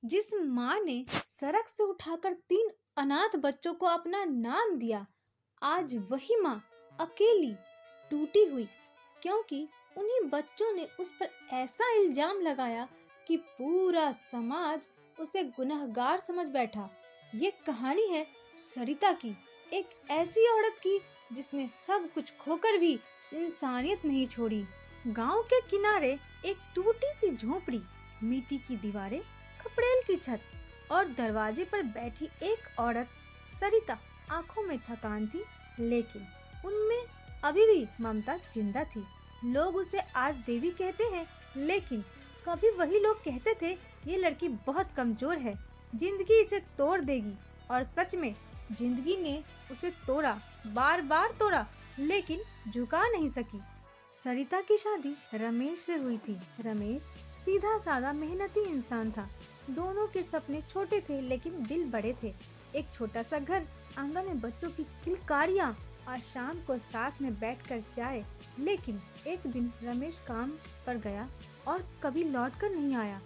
जिस माँ ने सड़क से उठाकर 3 अनाथ बच्चों को अपना नाम दिया, आज वही माँ अकेली टूटी हुई, क्योंकि उन्हीं बच्चों ने उस पर ऐसा इल्जाम लगाया कि पूरा समाज उसे गुनहगार समझ बैठा। ये कहानी है सरिता की, एक ऐसी औरत की जिसने सब कुछ खोकर भी इंसानियत नहीं छोड़ी। गांव के किनारे एक टूटी सी झोपड़ी, मिट्टी की दीवारें, खपड़ेल की छत और दरवाजे पर बैठी एक औरत सरिता। आंखों में थकान थी, लेकिन उनमें अभी भी ममता जिंदा थी। लोग उसे आज देवी कहते हैं, लेकिन कभी वही लोग कहते थे ये लड़की बहुत कमजोर है, जिंदगी इसे तोड़ देगी। और सच में जिंदगी ने उसे तोड़ा, बार बार तोड़ा, लेकिन झुका नहीं सकी। सरिता की शादी रमेश से हुई थी। रमेश सीधा साधा मेहनती इंसान था। दोनों के सपने छोटे थे, लेकिन दिल बड़े थे। एक छोटा सा घर, आंगन में बच्चों की किलकारियां और शाम को साथ में बैठकर चाय। लेकिन एक दिन रमेश काम पर गया और कभी लौट कर नहीं आया।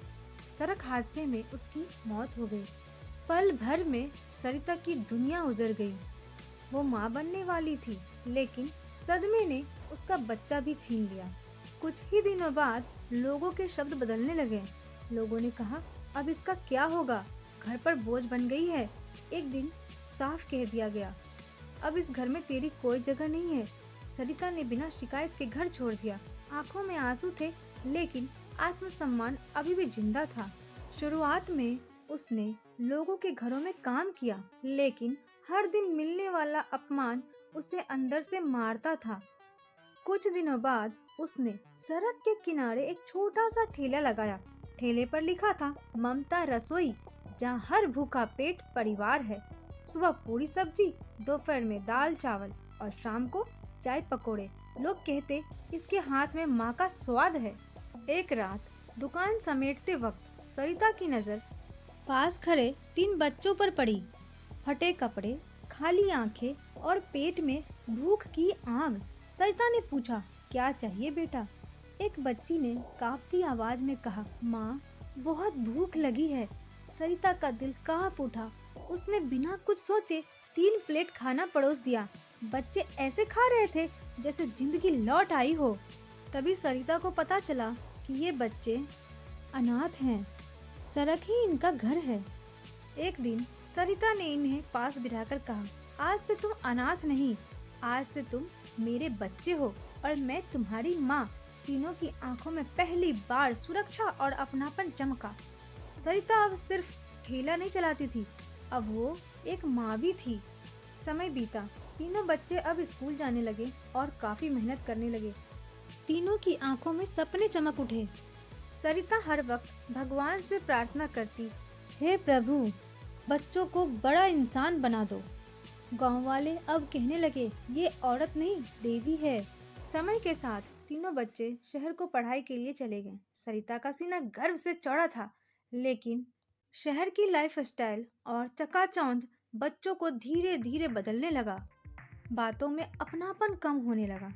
सड़क हादसे में उसकी मौत हो गई। पल भर में सरिता की दुनिया उजड़ गई। वो माँ बनने वाली थी, लेकिन सदमे ने उसका बच्चा भी छीन लिया। कुछ ही दिनों बाद लोगों के शब्द बदलने लगे। लोगों ने कहा, अब इसका क्या होगा, घर पर बोझ बन गई है। एक दिन साफ कह दिया गया, अब इस घर में तेरी कोई जगह नहीं है। सरिता ने बिना शिकायत के घर छोड़ दिया। आंखों में आंसू थे, लेकिन आत्मसम्मान अभी भी जिंदा था। शुरुआत में उसने लोगों के घरों में काम किया, लेकिन हर दिन मिलने वाला अपमान उसे अंदर से मारता था। कुछ दिनों बाद उसने सड़क के किनारे एक छोटा सा ठेला लगाया। ठेले पर लिखा था, ममता रसोई, जहाँ हर भूखा पेट परिवार है। सुबह पूरी सब्जी, दोपहर में दाल चावल और शाम को चाय पकोड़े। लोग कहते इसके हाथ में माँ का स्वाद है। एक रात दुकान समेटते वक्त सरिता की नजर पास खड़े 3 बच्चों पर पड़ी। फटे कपड़े, खाली आंखें और पेट में भूख की आग। सरिता ने पूछा, क्या चाहिए बेटा? एक बच्ची ने कांपती आवाज में कहा, माँ, बहुत भूख लगी है। सरिता का दिल कांप उठा। उसने बिना कुछ सोचे 3 प्लेट खाना परोस दिया। बच्चे ऐसे खा रहे थे जैसे जिंदगी लौट आई हो। तभी सरिता को पता चला कि ये बच्चे अनाथ हैं, सड़क ही इनका घर है। एक दिन सरिता ने इन्हें पास बिठाकर कहा, आज से तुम अनाथ नहीं, आज से तुम मेरे बच्चे हो और मैं तुम्हारी माँ। तीनों की आंखों में पहली बार सुरक्षा और अपनापन चमका। सरिता अब सिर्फ ठेला नहीं चलाती थी, अब वो एक माँ भी थी। समय बीता, तीनों बच्चे अब स्कूल जाने लगे और काफी मेहनत करने लगे। तीनों की आंखों में सपने चमक उठे। सरिता हर वक्त भगवान से प्रार्थना करती, हे प्रभु, बच्चों को बड़ा इंसान बना दो। गांव वाले अब कहने लगे, ये औरत नहीं, देवी है। समय के साथ तीनों बच्चे शहर को पढ़ाई के लिए चले गए। सरिता का सीना गर्व से चौड़ा था, लेकिन शहर की लाइफस्टाइल और चकाचौंध बच्चों को धीरे धीरे बदलने लगा। बातों में अपनापन कम होने लगा।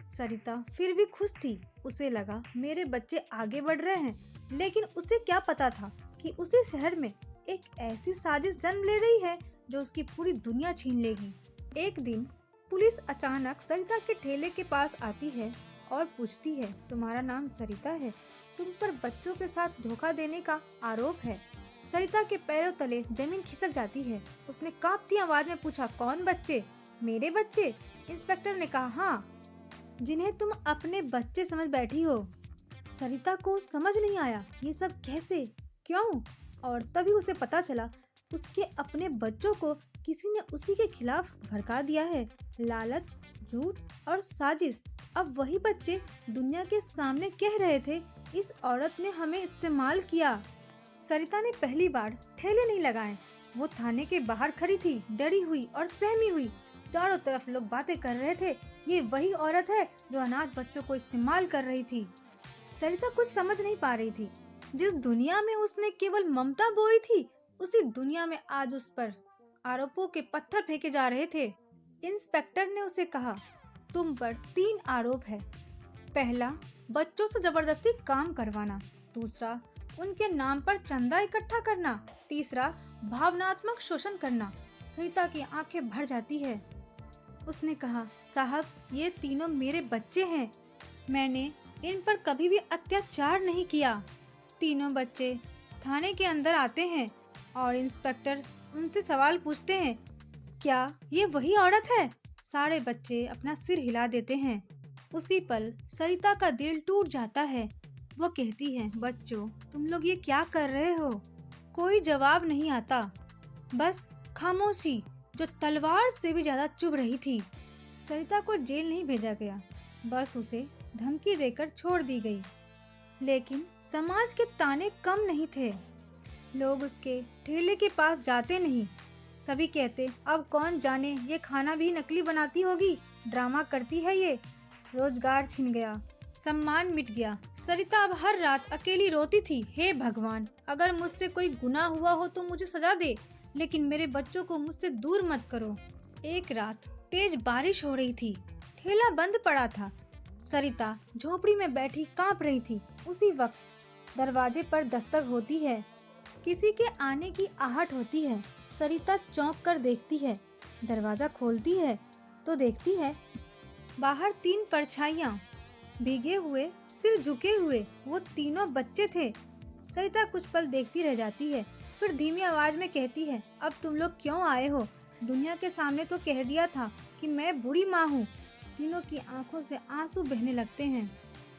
सरिता फिर भी खुश थी। उसे लगा, मेरे बच्चे आगे बढ़ रहे हैं, लेकिन उसे क्या पता था कि उसी शहर में एक ऐसी साजिश जन्म ले रही है जो उसकी पूरी दुनिया छीन लेगी। एक दिन पुलिस अचानक सरिता के ठेले के पास आती है और पूछती है, तुम्हारा नाम सरिता है? तुम पर बच्चों के साथ धोखा देने का आरोप है। सरिता के पैरों तले जमीन खिसक जाती है। उसने कांपती आवाज में पूछा, कौन बच्चे? मेरे बच्चे? इंस्पेक्टर ने कहा, हाँ, जिन्हें तुम अपने बच्चे समझ बैठी हो। सरिता को समझ नहीं आया, ये सब कैसे, क्यों? और तभी उसे पता चला, उसके अपने बच्चों को किसी ने उसी के खिलाफ भड़का दिया है। लालच, झूठ और साजिश। अब वही बच्चे दुनिया के सामने कह रहे थे, इस औरत ने हमें इस्तेमाल किया। सरिता ने पहली बार ठेले नहीं लगाए। वो थाने के बाहर खड़ी थी, डरी हुई और सहमी हुई। चारों तरफ लोग बातें कर रहे थे, ये वही औरत है जो अनाथ बच्चों को इस्तेमाल कर रही थी। सरिता कुछ समझ नहीं पा रही थी। जिस दुनिया में उसने केवल ममता बोई थी, उसी दुनिया में आज उस पर आरोपों के पत्थर फेंके जा रहे थे। इंस्पेक्टर ने उसे कहा, तुम पर 3 आरोप है। पहला, बच्चों से जबरदस्ती काम करवाना। दूसरा, उनके नाम पर चंदा इकट्ठा करना, तीसरा भावनात्मक शोषण करना। सरिता की आंखें भर जाती है। उसने कहा, साहब, ये तीनों मेरे बच्चे हैं। मैंने इन पर कभी भी अत्याचार नहीं किया। तीनों बच्चे थाने के अंदर आते हैं और इंस्पेक्टर उनसे सवाल पूछते हैं, क्या ये वही औरत है? सारे बच्चे अपना सिर हिला देते हैं। उसी पल सरिता का दिल टूट जाता है। वो कहती है, बच्चों, तुम लोग ये क्या कर रहे हो? कोई जवाब नहीं आता, बस खामोशी जो तलवार से भी ज्यादा चुभ रही थी। सरिता को जेल नहीं भेजा गया, बस उसे धमकी देकर छोड़ दी गई। लेकिन समाज के ताने कम नहीं थे। लोग उसके ठेले के पास जाते नहीं। सभी कहते, अब कौन जाने ये खाना भी नकली बनाती होगी, ड्रामा करती है ये। रोजगार छिन गया, सम्मान मिट गया। सरिता अब हर रात अकेली रोती थी, हे भगवान, अगर मुझसे कोई गुनाह हुआ हो तो मुझे सजा दे, लेकिन मेरे बच्चों को मुझसे दूर मत करो। एक रात तेज बारिश हो रही थी, ठेला बंद पड़ा था। सरिता झोपड़ी में बैठी कांप रही थी। उसी वक्त दरवाजे पर दस्तक होती है। किसी के आने की आहट होती है। सरिता चौंक कर देखती है। दरवाजा खोलती है तो देखती है बाहर तीन परछाइयां, भीगे हुए, सिर झुके हुए। वो तीनों बच्चे थे। सरिता कुछ पल देखती रह जाती है, फिर धीमी आवाज में कहती है, अब तुम लोग क्यों आए हो? दुनिया के सामने तो कह दिया था कि मैं बुरी माँ हूँ। तीनों की आंखों से आंसू बहने लगते हैं।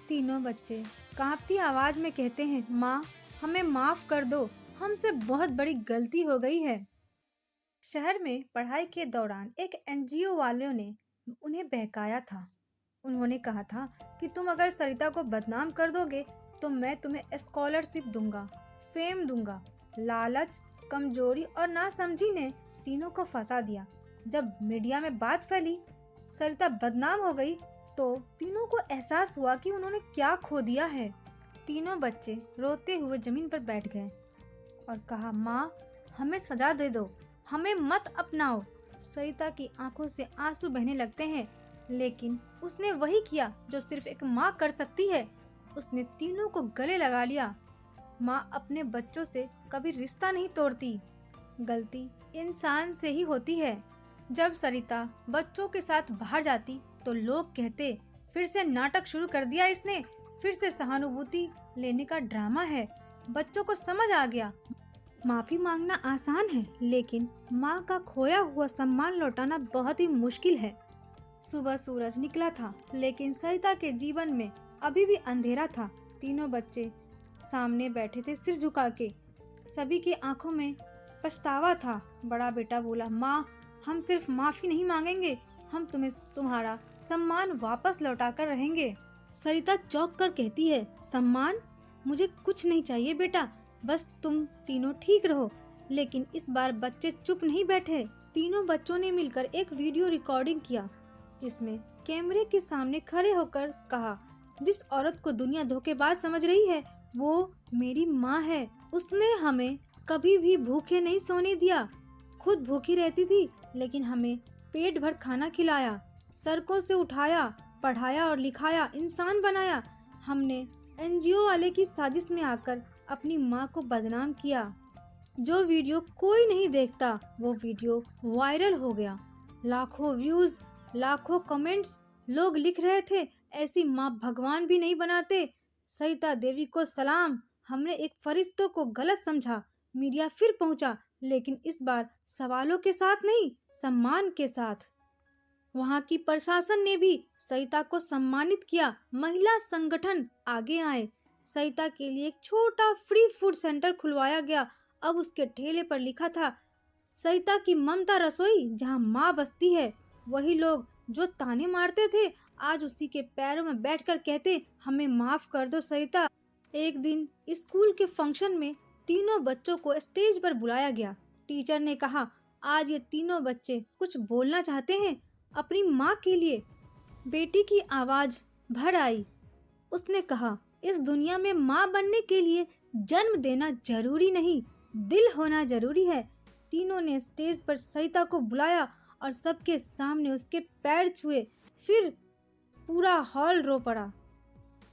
तीनों बच्चे कांपती आवाज में कहते हैं, माँ, हमें माफ कर दो, हमसे बहुत बड़ी गलती हो गई है। शहर में पढ़ाई के दौरान एक एनजीओ वालों ने उन्हें बहकाया था। उन्होंने कहा था कि तुम अगर सरिता को बदनाम कर दोगे तो मैं तुम्हें स्कॉलरशिप दूंगा, फेम दूंगा। लालच, कमजोरी और नासमझी ने तीनों को फंसा दिया। जब मीडिया में बात फैली, सरिता बदनाम हो गई, तो तीनों को एहसास हुआ कि उन्होंने क्या खो दिया है। तीनों बच्चे रोते हुए जमीन पर बैठ गए और कहा, माँ, हमें सजा दे दो, हमें मत अपनाओ। सरिता की आंखों से आंसू बहने लगते हैं, लेकिन उसने वही किया जो सिर्फ एक माँ कर सकती है। उसने तीनों को गले लगा लिया। माँ अपने बच्चों से कभी रिश्ता नहीं तोड़ती, गलती इंसान से ही होती है। जब सरिता बच्चों के साथ बाहर जाती तो लोग कहते, फिर से नाटक शुरू कर दिया इसने, फिर से सहानुभूति लेने का ड्रामा है। बच्चों को समझ आ गया, माफी मांगना आसान है, लेकिन माँ का खोया हुआ सम्मान लौटाना बहुत ही मुश्किल है। सुबह सूरज निकला था, लेकिन सरिता के जीवन में अभी भी अंधेरा था। तीनों बच्चे सामने बैठे थे, सिर झुका के। सभी की आंखों में पछतावा था। बड़ा बेटा बोला, माँ, हम सिर्फ माफी नहीं मांगेंगे, हम तुम्हारा सम्मान वापस लौटा कर रहेंगे। सरिता चौंक कर कहती है, सम्मान? मुझे कुछ नहीं चाहिए बेटा, बस तुम तीनों ठीक रहो। लेकिन इस बार बच्चे चुप नहीं बैठे। तीनों बच्चों ने मिलकर एक वीडियो रिकॉर्डिंग किया, जिसमें कैमरे के सामने खड़े होकर कहा, जिस औरत को दुनिया धोखेबाज समझ रही है, वो मेरी माँ है। उसने हमें कभी भी भूखे नहीं सोने दिया, खुद भूखी रहती थी, लेकिन हमें पेट भर खाना खिलाया, सड़कों से उठाया, पढ़ाया और लिखाया, इंसान बनाया। हमने एनजीओ वाले की साजिश में आकर अपनी माँ को बदनाम किया। जो वीडियो कोई नहीं देखता, वो वीडियो वायरल हो गया। लाखों व्यूज, लाखों कमेंट्स। लोग लिख रहे थे, ऐसी माँ भगवान भी नहीं बनाते। सरिता देवी को सलाम, हमने एक फरिश्तों को गलत समझा। मीडिया फिर पहुंचा, लेकिन इस बार सवालों के साथ नहीं, सम्मान के साथ। वहां की प्रशासन ने भी सरिता को सम्मानित किया। महिला संगठन आगे आए। सरिता के लिए एक छोटा फ्री फूड सेंटर खुलवाया गया। अब उसके ठेले पर लिखा था, सरिता की ममता रसोई, जहां माँ बसती है। वही लोग जो ताने मारते थे, आज उसी के पैरों में बैठकर कहते, हमें माफ कर दो सरिता। एक दिन स्कूल के फंक्शन में तीनों बच्चों को स्टेज पर बुलाया गया। टीचर ने कहा, आज ये तीनों बच्चे कुछ बोलना चाहते हैं अपनी माँ के लिए। बेटी की आवाज भर आई। उसने कहा, इस दुनिया में माँ बनने के लिए जन्म देना जरूरी नहीं, दिल होना जरूरी है। तीनों ने स्टेज पर सरिता को बुलाया और सबके सामने उसके पैर छुए। फिर पूरा हॉल रो पड़ा।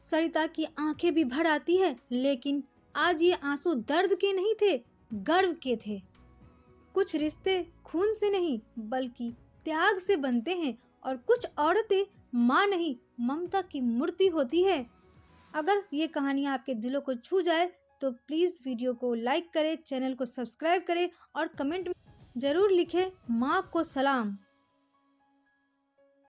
सरिता की आंखें भी भर आती है, लेकिन आज ये आंसू दर्द के नहीं थे, गर्व के थे। कुछ रिश्ते खून से नहीं बल्कि त्याग से बनते हैं और कुछ औरतें माँ नहीं ममता की मूर्ति होती है। अगर ये कहानियाँ आपके दिलों को छू जाए तो प्लीज़ वीडियो को लाइक करें, चैनल को सब्सक्राइब करें और कमेंट में ज़रूर लिखें माँ को सलाम।